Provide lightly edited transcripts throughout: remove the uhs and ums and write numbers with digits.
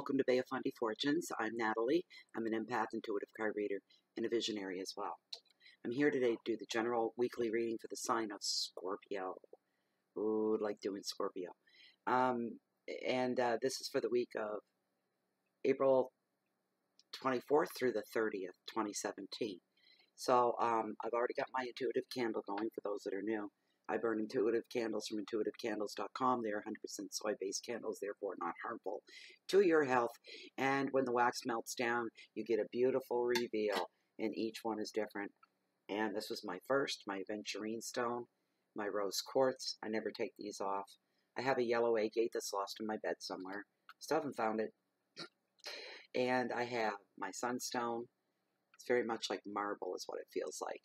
Welcome to Bay of Fundy Fortunes. I'm Natalie. I'm an empath, intuitive card reader, and a visionary as well. I'm here today to do the general weekly reading for the sign of Scorpio. Ooh, like doing Scorpio. This is for the week of April 24th through the 30th, 2017. So I've already got my intuitive candle going for those that are new. I burn intuitive candles from intuitivecandles.com. They are 100% soy-based candles, therefore not harmful to your health. And when the wax melts down, you get a beautiful reveal, and each one is different. And this was my first, my aventurine stone, my rose quartz. I never take these off. I have a yellow agate that's lost in my bed somewhere. Still haven't found it. And I have my sunstone. It's very much like marble is what it feels like.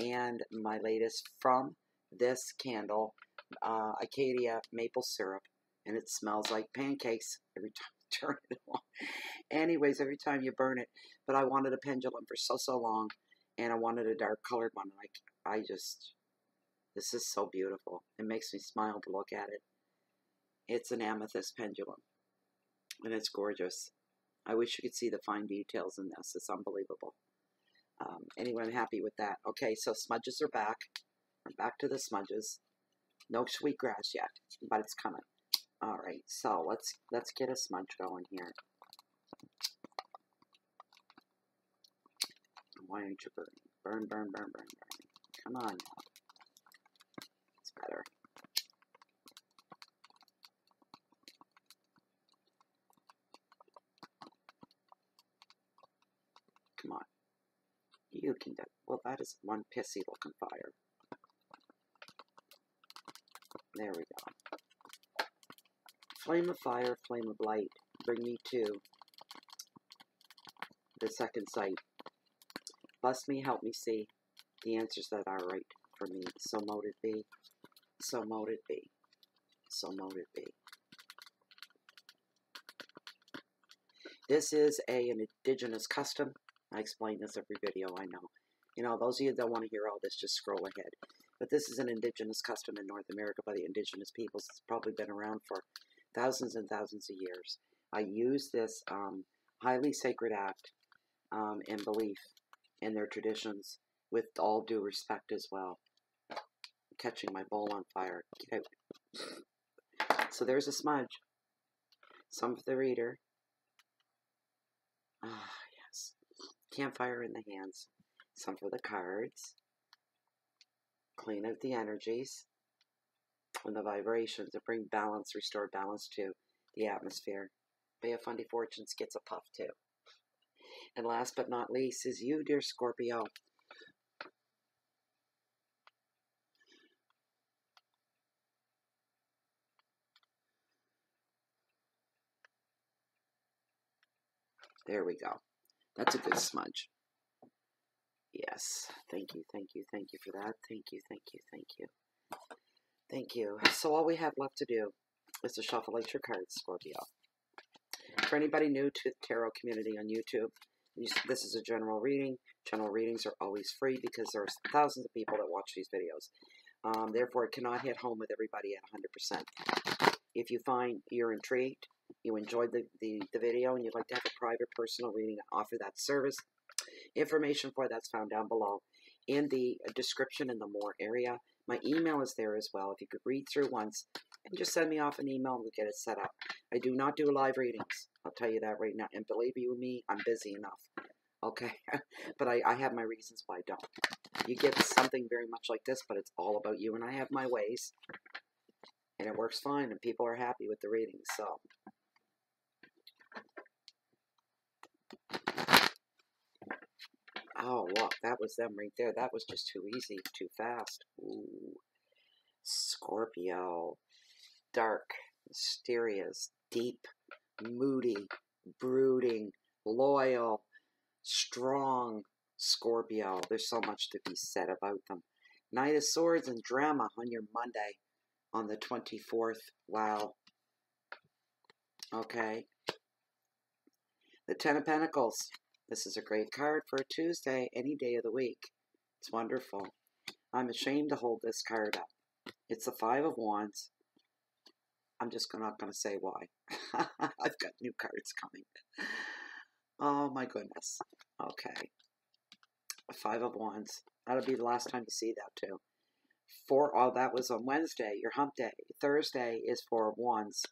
And my latest from this candle, Acadia maple syrup, and it smells like pancakes every time you turn it on. Anyways, every time you burn it. But I wanted a pendulum for so long, and I wanted a dark colored one. And this is so beautiful. It makes me smile to look at it. It's an amethyst pendulum, and it's gorgeous. I wish you could see the fine details in this. It's unbelievable. Anyway, I'm happy with that. Okay, so smudges are back. I'm back to the smudges. No sweetgrass yet, but it's coming. All right, so let's get a smudge going here. Why aren't you burning? Burn, burn, burn, burn, burn. Come on now. It's better. Come on. You can do it. Well, that is one pissy looking fire. There we go. Flame of fire, flame of light, bring me to the second sight. Bless me, help me see the answers that are right for me. So mote it be. So mote it be. So mote it be. This is an indigenous custom. I explain this every video, I know. You know, those of you that want to hear all this, just scroll ahead. But this is an indigenous custom in North America by the indigenous peoples. It's probably been around for thousands and thousands of years. I use this highly sacred act and belief in their traditions with all due respect as well. I'm catching my bowl on fire. Get out. So there's a smudge. Some for the reader. Ah, yes. Campfire in the hands. Some for the cards. Clean out the energies and the vibrations to bring balance, restore balance to the atmosphere. Bay of Fundy Fortunes gets a puff too. And last but not least is you, dear Scorpio. There we go. That's a good smudge. Yes. Thank you, thank you, thank you for that. Thank you, thank you, thank you. Thank you. So all we have left to do is to shuffle out your cards, Scorpio. For anybody new to the tarot community on YouTube, this is a general reading. General readings are always free because there's thousands of people that watch these videos. Therefore, it cannot hit home with everybody at 100%. If you find you're intrigued, you enjoyed the video, and you'd like to have a private personal reading and offer that service, information for that's found down below in the description in the more area. My email is there as well. If you could read through once and just send me off an email and we'll get it set up. I do not do live readings. I'll tell you that right now. And believe you me, I'm busy enough. Okay? But I have my reasons why I don't. You get something very much like this, but it's all about you. And I have my ways. And it works fine. And people are happy with the readings. So oh, look, that was them right there. That was just too easy, too fast. Ooh. Scorpio. Dark, mysterious, deep, moody, brooding, loyal, strong Scorpio. There's so much to be said about them. Knight of Swords and drama on your Monday on the 24th. Wow. Okay. The Ten of Pentacles. This is a great card for a Tuesday, any day of the week. It's wonderful. I'm ashamed to hold this card up. It's the Five of Wands. I'm just not going to say why. I've got new cards coming. Oh my goodness. Okay. Five of Wands. That'll be the last time you see that too. Oh, that was on Wednesday, your hump day. Thursday is Four of Wands.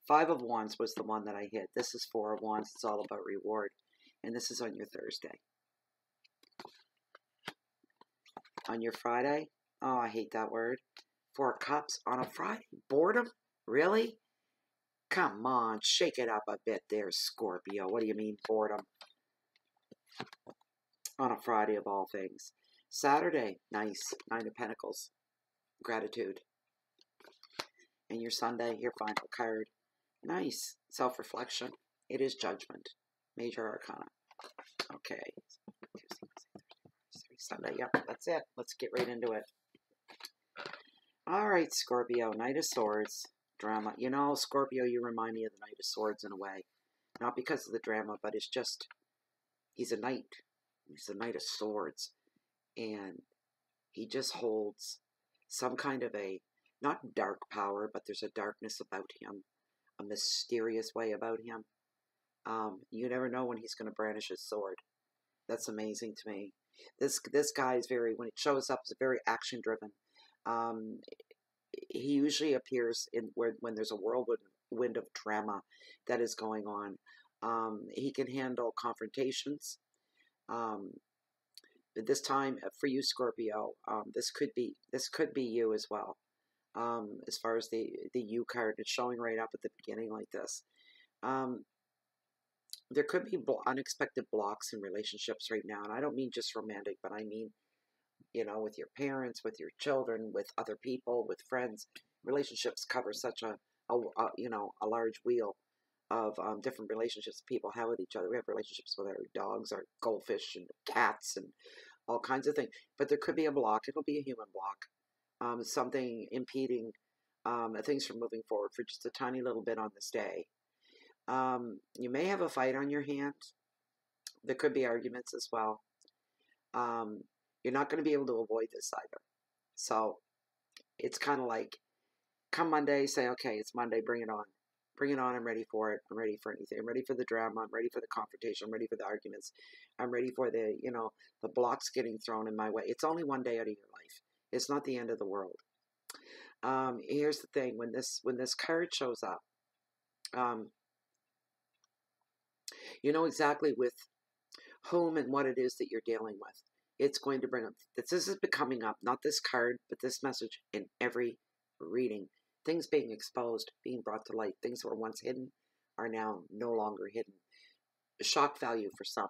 Five of Wands was the one that I hit. This is Four of Wands. It's all about reward. And this is on your Thursday. On your Friday, oh, I hate that word. Four of Cups on a Friday. Boredom? Really? Come on, shake it up a bit there, Scorpio. What do you mean, boredom? On a Friday of all things. Saturday, nice. Nine of Pentacles. Gratitude. And your Sunday, your final card. Nice. Self-reflection. It is Judgment. Major Arcana. Okay. Sunday, yep, that's it. Let's get right into it. All right, Scorpio. Knight of Swords. Drama. You know, Scorpio, you remind me of the Knight of Swords in a way. Not because of the drama, but it's just, he's a knight. He's the Knight of Swords. And he just holds some kind of a, not dark power, but there's a darkness about him. A mysterious way about him. You never know when he's going to brandish his sword. That's amazing to me. This guy is very, when it shows up, it's very action-driven. He usually appears in when there's a whirlwind of drama that is going on. He can handle confrontations. This time for you, Scorpio, this could be you as well. As far as the you card, it's showing right up at the beginning like this. There could be unexpected blocks in relationships right now, and I don't mean just romantic, but I mean, you know, with your parents, with your children, with other people, with friends. Relationships cover such a large wheel of different relationships people have with each other. We have relationships with our dogs, our goldfish, and cats, and all kinds of things. But there could be a block. It'll be a human block. Something impeding things from moving forward for just a tiny little bit on this day. You may have a fight on your hands. There could be arguments as well. You're not going to be able to avoid this either. So it's kind of like, come Monday, say, okay, it's Monday, bring it on. Bring it on, I'm ready for it. I'm ready for anything. I'm ready for the drama. I'm ready for the confrontation. I'm ready for the arguments. I'm ready for the blocks getting thrown in my way. It's only one day out of your life. It's not the end of the world. Here's the thing. When this card shows up, you know exactly with whom and what it is that you're dealing with. It's going to bring up, this is coming up, not this card, but this message in every reading. Things being exposed, being brought to light. Things that were once hidden are now no longer hidden. Shock value for some.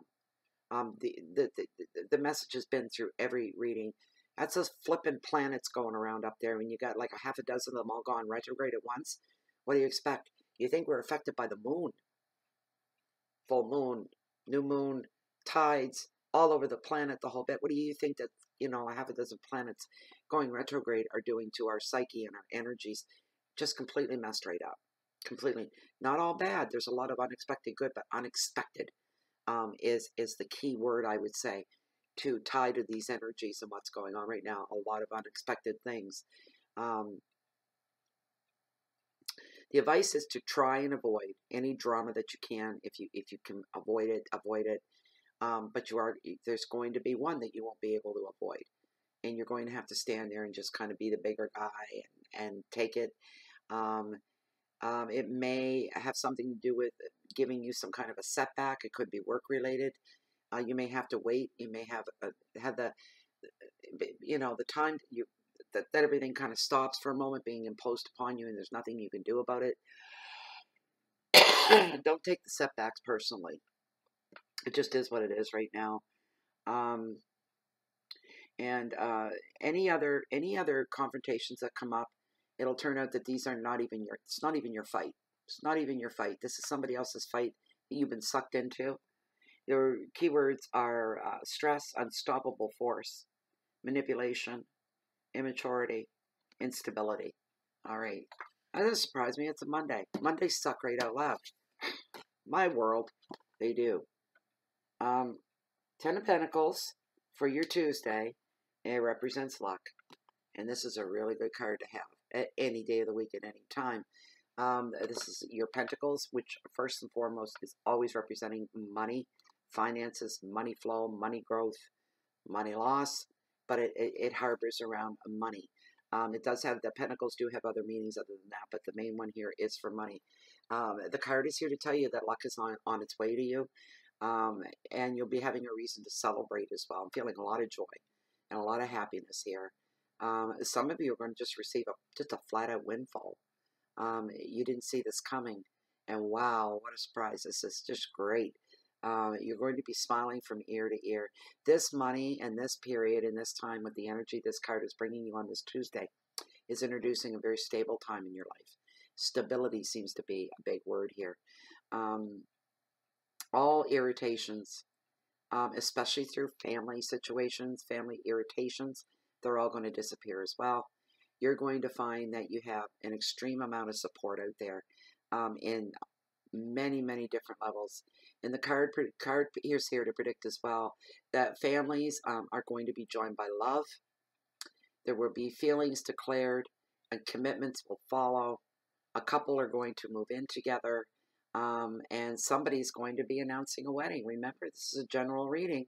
The message has been through every reading. That's those flipping planets going around up there, and you got like a half a dozen of them all gone retrograde at once. What do you expect? You think we're affected by the moon? Full moon, new moon, tides, all over the planet, the whole bit. What do you think that, a half a dozen planets going retrograde are doing to our psyche and our energies? Just completely messed right up. Completely. Not all bad. There's a lot of unexpected good, but unexpected is the key word, I would say, to tie to these energies and what's going on right now. A lot of unexpected things. The advice is to try and avoid any drama that you can. If you can avoid it, avoid it. But there's going to be one that you won't be able to avoid. And you're going to have to stand there and just kind of be the bigger guy and take it. It may have something to do with giving you some kind of a setback. It could be work related. You may have to wait. You may have the time that everything kind of stops for a moment being imposed upon you, and there's nothing you can do about it. Don't take the setbacks personally. It just is what it is right now. Any other confrontations that come up, it'll turn out that these are it's not even your fight. It's not even your fight. This is somebody else's fight that you've been sucked into. Your keywords are stress, unstoppable force, manipulation, immaturity, instability. All right. That doesn't surprise me. It's a Monday. Mondays suck right out loud. My world, they do. 10 of Pentacles for your Tuesday. It represents luck. And this is a really good card to have. at any day of the week at any time. This is your pentacles, which first and foremost is always representing money, finances, money flow, money growth, money loss, but it harbors around money. It does have, the pentacles do have other meanings other than that, but the main one here is for money. The card is here to tell you that luck is on its way to you, and you'll be having a reason to celebrate as well. I'm feeling a lot of joy and a lot of happiness here. Some of you are going to just receive just a flat-out windfall. You didn't see this coming, and wow, what a surprise. This is just great. You're going to be smiling from ear to ear. This money and this period and this time with the energy this card is bringing you on this Tuesday is introducing a very stable time in your life. Stability seems to be a big word here. All irritations, especially through family situations, family irritations, they're all going to disappear as well. You're going to find that you have an extreme amount of support out there in many, many different levels. And the card is here to predict as well that families are going to be joined by love. There will be feelings declared and commitments will follow. A couple are going to move in together, and somebody's going to be announcing a wedding. Remember, this is a general reading.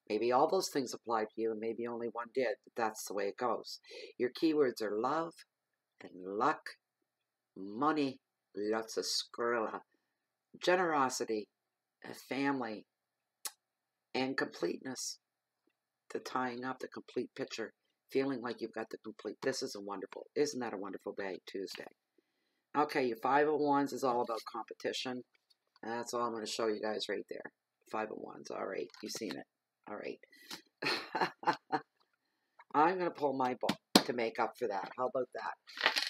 Maybe all those things apply to you, and maybe only one did, but that's the way it goes. Your keywords are love and luck, money, lots of skrilla, generosity, family, and completeness. The tying up, the complete picture, feeling like you've got the complete. This is a wonderful, isn't that a wonderful day, Tuesday? Okay, your Five of Wands is all about competition. That's all I'm going to show you guys right there. Five of Wands. All right, you've seen it. All right. I'm going to pull my book to make up for that. How about that?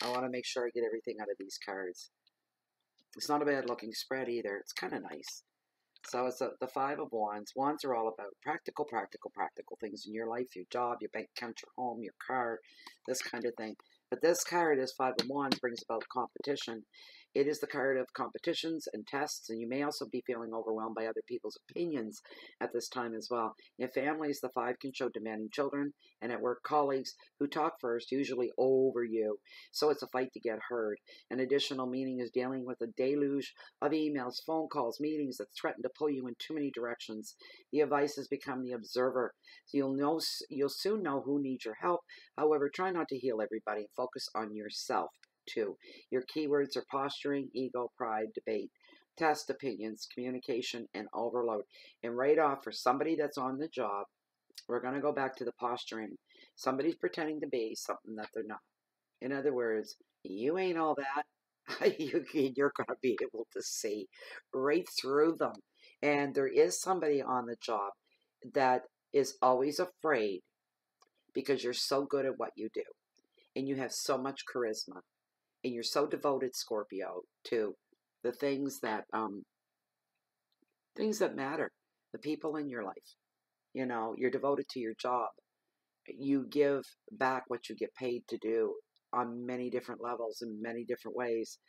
I want to make sure I get everything out of these cards. It's not a bad looking spread either. It's kind of nice. So it's the Five of Wands. Wands are all about practical things in your life, your job, your bank account, your home, your car, this kind of thing. But this card, is Five of Wands, brings about competition. It is the card of competitions and tests, and you may also be feeling overwhelmed by other people's opinions at this time as well. In families, the Five can show demanding children, and at work, colleagues who talk first, usually over you. So it's a fight to get heard. An additional meaning is dealing with a deluge of emails, phone calls, meetings that threaten to pull you in too many directions. The advice has become the observer. So you'll soon know who needs your help. However, try not to heal everybody. Focus on yourself, too. Your keywords are posturing, ego, pride, debate, test opinions, communication, and overload. And right off, for somebody that's on the job, we're going to go back to the posturing. Somebody's pretending to be something that they're not. In other words, you ain't all that. You're going to be able to see right through them. And there is somebody on the job that is always afraid because you're so good at what you do. And you have so much charisma. And you're so devoted, Scorpio, to the things that matter. The people in your life. You know, you're devoted to your job. You give back what you get paid to do on many different levels in many different ways.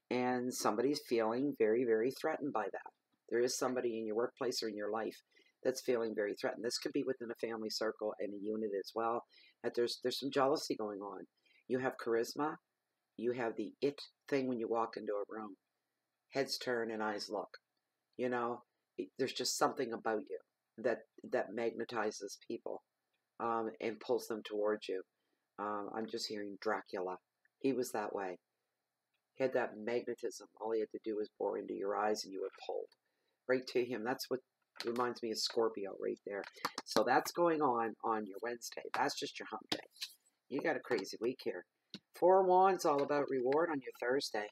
And somebody's feeling very, very threatened by that. There is somebody in your workplace or in your life that's feeling very threatened. This could be within a family circle and a unit as well. That there's some jealousy going on. You have charisma. You have the it thing when you walk into a room. Heads turn and eyes look. You know, there's just something about you that magnetizes people and pulls them towards you. I'm just hearing Dracula. He was that way. He had that magnetism. All he had to do was bore into your eyes and you were pulled right to him. That's what reminds me of Scorpio right there. So that's going on your Wednesday. That's just your hump day. You got a crazy week here. Four of Wands, all about reward on your Thursday.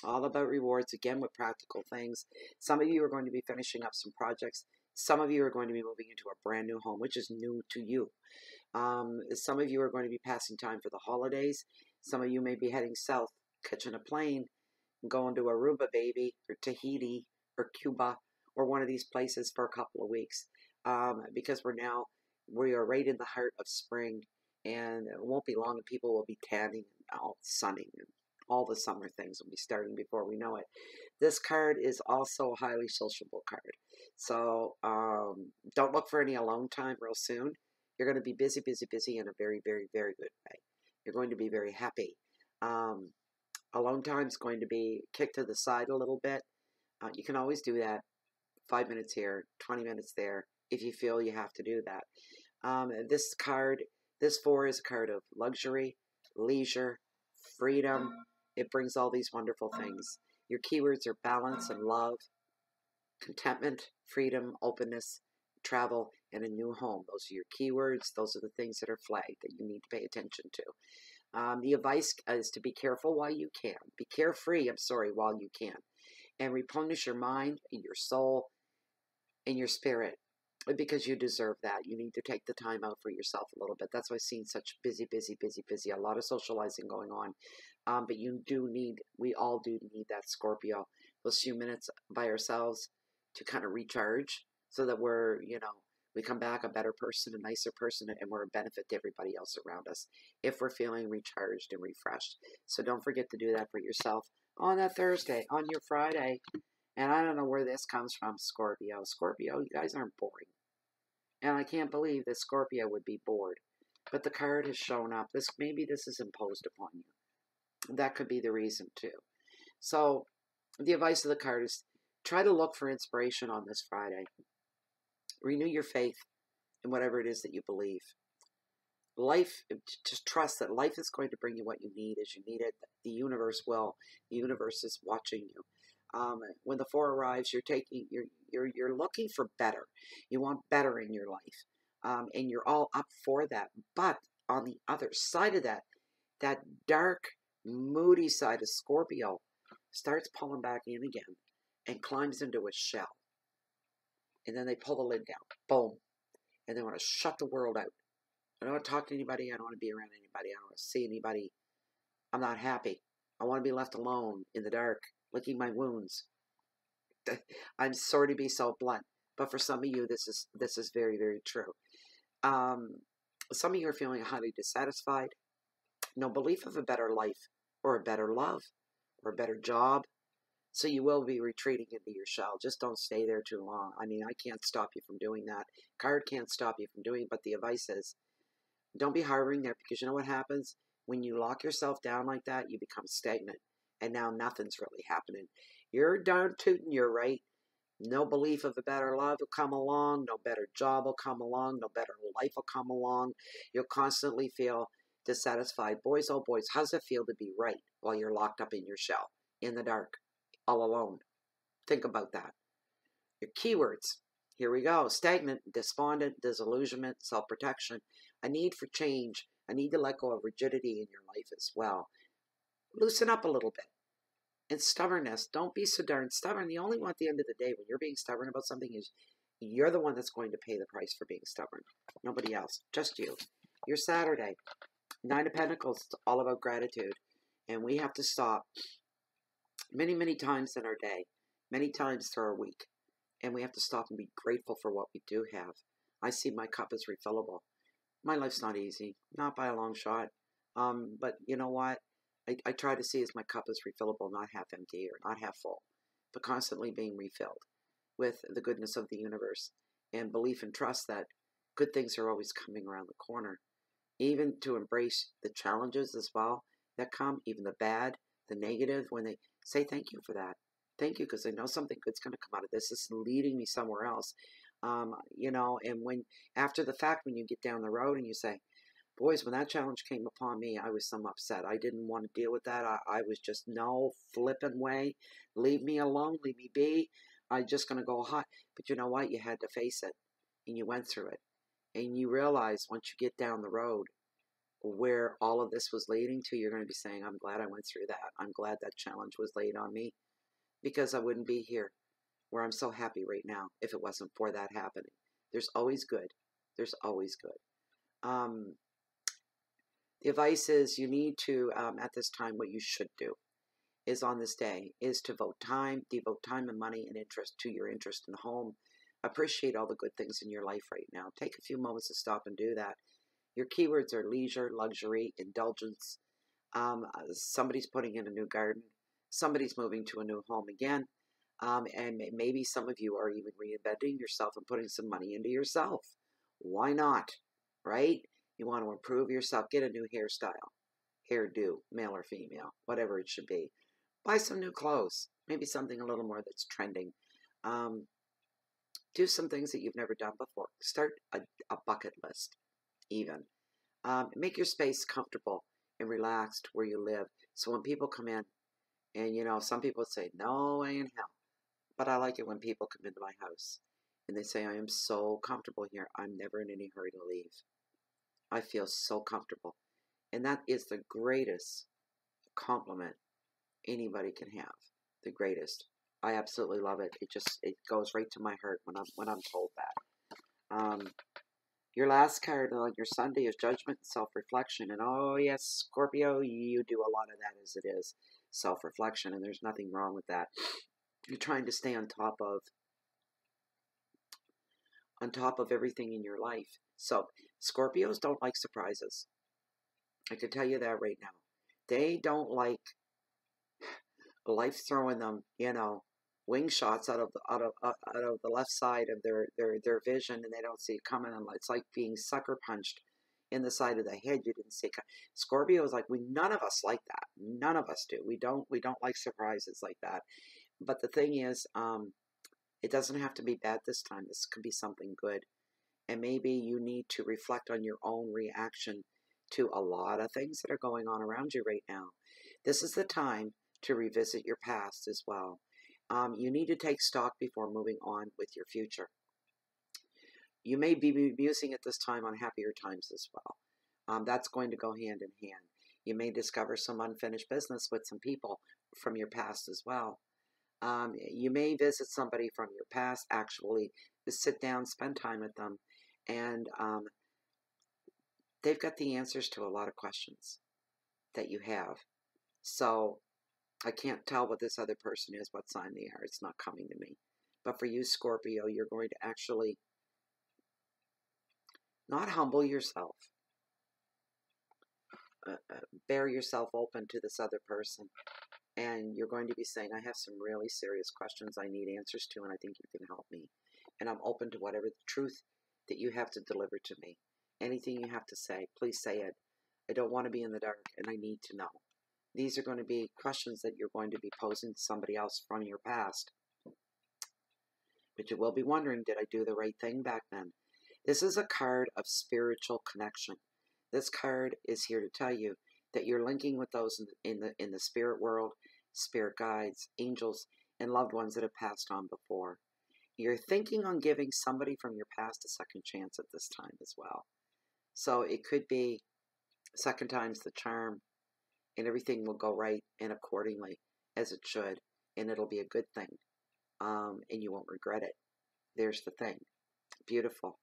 All about rewards, again, with practical things. Some of you are going to be finishing up some projects. Some of you are going to be moving into a brand new home, which is new to you. Some of you are going to be passing time for the holidays. Some of you may be heading south, catching a plane, going to Aruba, baby, or Tahiti, or Cuba, or one of these places for a couple of weeks. Because we are right in the heart of spring, and it won't be long and people will be tanning and all sunning, and all the summer things will be starting before we know it. This card is also a highly sociable card. So don't look for any alone time real soon. You're going to be busy, busy, busy in a very, very, very good way. You're going to be very happy. Um, Alone time is going to be kicked to the side a little bit. You can always do that. 5 minutes here, 20 minutes there, if you feel you have to do that. This card, this four is a card of luxury, leisure, freedom. It brings all these wonderful things. Your keywords are balance and love, contentment, freedom, openness, travel, and a new home. Those are your keywords. Those are the things that are flagged that you need to pay attention to. The advice is to be careful while you can. Be carefree, while you can. And replenish your mind, your soul, and your spirit, because you deserve that. You need to take the time out for yourself a little bit. That's why I've seen such busy, a lot of socializing going on. But we all do need that, Scorpio, those few minutes by ourselves to kind of recharge so that we come back a better person, a nicer person, and we're a benefit to everybody else around us if we're feeling recharged and refreshed. So don't forget to do that for yourself on that Thursday, on your Friday. And I don't know where this comes from, Scorpio. Scorpio, you guys aren't boring. And I can't believe that Scorpio would be bored. But the card has shown up. Maybe this is imposed upon you. That could be the reason, too. So the advice of the card is try to look for inspiration on this Friday. Renew your faith in whatever it is that you believe. Life, just trust that life is going to bring you what you need as you need it. The universe will. The universe is watching you. When the four arrives, you're looking for better. You want better in your life, and you're all up for that. But on the other side of that, that dark, moody side of Scorpio starts pulling back in again and climbs into a shell. And then they pull the lid down, boom, and they want to shut the world out. I don't want to talk to anybody. I don't want to be around anybody. I don't want to see anybody. I'm not happy. I want to be left alone in the dark, licking my wounds. I'm sorry to be so blunt, but for some of you, this is very, very true. Some of you are feeling highly dissatisfied. No belief of a better life or a better love or a better job. So you will be retreating into your shell. Just don't stay there too long. I mean, I can't stop you from doing that. Card can't stop you from doing it, but the advice is don't be harboring there, because you know what happens? When you lock yourself down like that, you become stagnant. And now nothing's really happening. You're darn tootin', you're right. No belief of a better love will come along. No better job will come along. No better life will come along. You'll constantly feel dissatisfied. Boys, oh boys, how does it feel to be right while you're locked up in your shell, in the dark, all alone? Think about that. Your keywords. Here we go. Stagnant, despondent, disillusionment, self-protection, a need for change, a need to let go of rigidity in your life as well. Loosen up a little bit. And stubbornness. Don't be so darn stubborn. The only one at the end of the day when you're being stubborn about something is you're the one that's going to pay the price for being stubborn. Nobody else. Just you. Your Saturday. 9 of Pentacles. It's all about gratitude. And we have to stop many, many times in our day. Many times through our week. And we have to stop and be grateful for what we do have. I see my cup as refillable. My life's not easy. Not by a long shot. But you know what? I try to see as my cup is refillable, not half empty or not half full, but constantly being refilled with the goodness of the universe and belief and trust that good things are always coming around the corner. Even to embrace the challenges as well that come, even the bad, the negative, when they say thank you for that. Thank you, because I know something good's going to come out of this. This is leading me somewhere else. And when after the fact, when you get down the road and you say, boys, when that challenge came upon me, I was some upset. I didn't want to deal with that. I was just, no flipping way. Leave me alone. Leave me be. I'm just going to go hot. But you know what? You had to face it. And you went through it. And you realize once you get down the road where all of this was leading to, you're going to be saying, I'm glad I went through that. I'm glad that challenge was laid on me. Because I wouldn't be here where I'm so happy right now if it wasn't for that happening. There's always good. There's always good. The advice is you need to, at this time, what you should do is on this day is to devote time and money and interest to your interest in the home. Appreciate all the good things in your life right now. Take a few moments to stop and do that. Your keywords are leisure, luxury, indulgence. Somebody's putting in a new garden. Somebody's moving to a new home again. And maybe some of you are even reinventing yourself and putting some money into yourself. Why not? Right? You want to improve yourself. Get a new hairstyle. hairdo, male or female, whatever it should be. Buy some new clothes, maybe something a little more that's trending. Um, do some things that you've never done before. Start a bucket list, even. Make your space comfortable and relaxed where you live. So when people come in, and some people say, no way in hell. But I like it when people come into my house and they say, I am so comfortable here. I'm never in any hurry to leave. I feel so comfortable. And that is the greatest compliment anybody can have. The greatest. I absolutely love it. It goes right to my heart when I'm told that. Your last card on your Sunday is Judgment and Self-Reflection. And oh yes, Scorpio, you do a lot of that as it is. Self-reflection, and there's nothing wrong with that. You're trying to stay on top of everything in your life. So Scorpios don't like surprises. I can tell you that right now. They don't like life throwing them, wing shots out of the left side of their vision, and they don't see it coming. And it's like being sucker punched in the side of the head. You didn't see it. Scorpio is like, none of us like that. None of us do. We don't like surprises like that. But the thing is, it doesn't have to be bad this time. This could be something good. And maybe you need to reflect on your own reaction to a lot of things that are going on around you right now. This is the time to revisit your past as well. You need to take stock before moving on with your future. You may be musing at this time on happier times as well. That's going to go hand in hand. You may discover some unfinished business with some people from your past as well. You may visit somebody from your past, actually sit down, spend time with them, and they've got the answers to a lot of questions that you have. So I can't tell what this other person is, what sign they are. It's not coming to me. But for you, Scorpio, you're going to actually not humble yourself, bear yourself open to this other person. And you're going to be saying, I have some really serious questions I need answers to, and I think you can help me. And I'm open to whatever the truth that you have to deliver to me. Anything you have to say, please say it. I don't want to be in the dark, and I need to know. These are going to be questions that you're going to be posing to somebody else from your past. But you will be wondering, did I do the right thing back then? This is a card of spiritual connection. This card is here to tell you that you're linking with those in the spirit world, spirit guides, angels, and loved ones that have passed on before. You're thinking on giving somebody from your past a second chance at this time as well. So it could be second time's the charm, and everything will go right and accordingly as it should, and it'll be a good thing, and you won't regret it. There's the thing. Beautiful.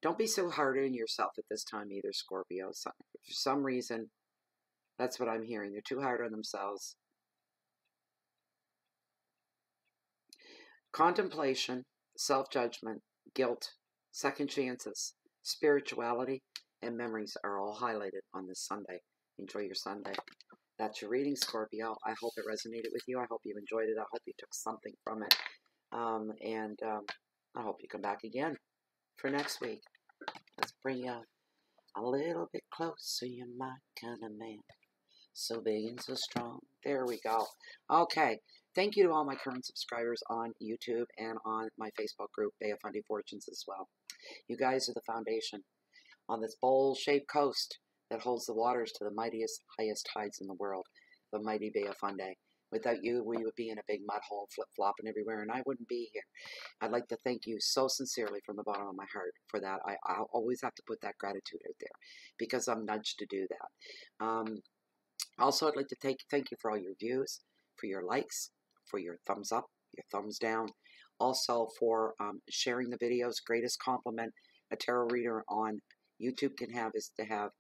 Don't be so hard on yourself at this time either, Scorpio. For some reason, that's what I'm hearing. They're too hard on themselves. Contemplation, self-judgment, guilt, second chances, spirituality, and memories are all highlighted on this Sunday. Enjoy your Sunday. That's your reading, Scorpio. I hope it resonated with you. I hope you enjoyed it. I hope you took something from it. I hope you come back again for next week. Let's bring you a little bit closer. You're my kind of man. So big and so strong. There we go. Okay. Thank you to all my current subscribers on YouTube and on my Facebook group, Bay of Fundy Fortunes, as well. You guys are the foundation on this bowl-shaped coast that holds the waters to the mightiest, highest tides in the world, the mighty Bay of Fundy. Without you, we would be in a big mud hole, flip-flopping everywhere, and I wouldn't be here. I'd like to thank you so sincerely from the bottom of my heart for that. I'll always have to put that gratitude out there because I'm nudged to do that. Also, I'd like to thank you for all your views, for your likes, for your thumbs up, your thumbs down. Also, for sharing the videos. Greatest compliment a tarot reader on YouTube can have is to have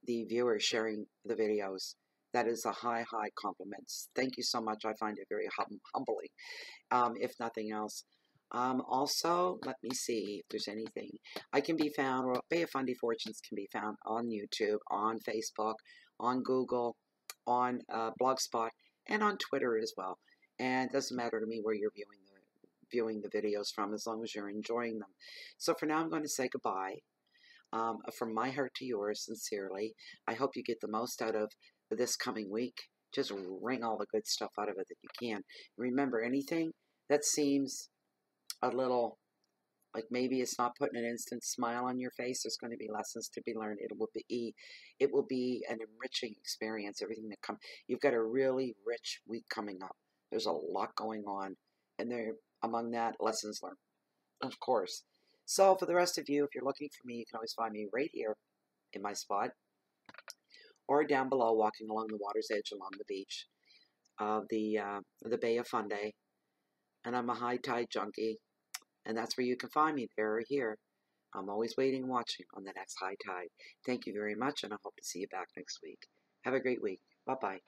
the viewer sharing the videos. That is a high compliment. Thank you so much. I find it very humbling, if nothing else. Also, let me see if there's anything. I can be found, or Bay of Fundy Fortunes can be found on YouTube, on Facebook, on Google, on Blogspot, and on Twitter as well. And it doesn't matter to me where you're viewing the videos from, as long as you're enjoying them. So for now, I'm going to say goodbye. From my heart to yours, sincerely, I hope you get the most out of this coming week. Just wring all the good stuff out of it that you can. Remember, anything that seems a little like maybe it's not putting an instant smile on your face, there's going to be lessons to be learned. It will be an enriching experience. Everything that comes, you've got a really rich week coming up. There's a lot going on, and there among that, lessons learned, of course. So for the rest of you, if you're looking for me, you can always find me right here in my spot, or down below, walking along the water's edge along the beach of the Bay of Fundy. And I'm a high tide junkie, and that's where you can find me, there or here. I'm always waiting and watching on the next high tide. Thank you very much, and I hope to see you back next week. Have a great week. Bye-bye.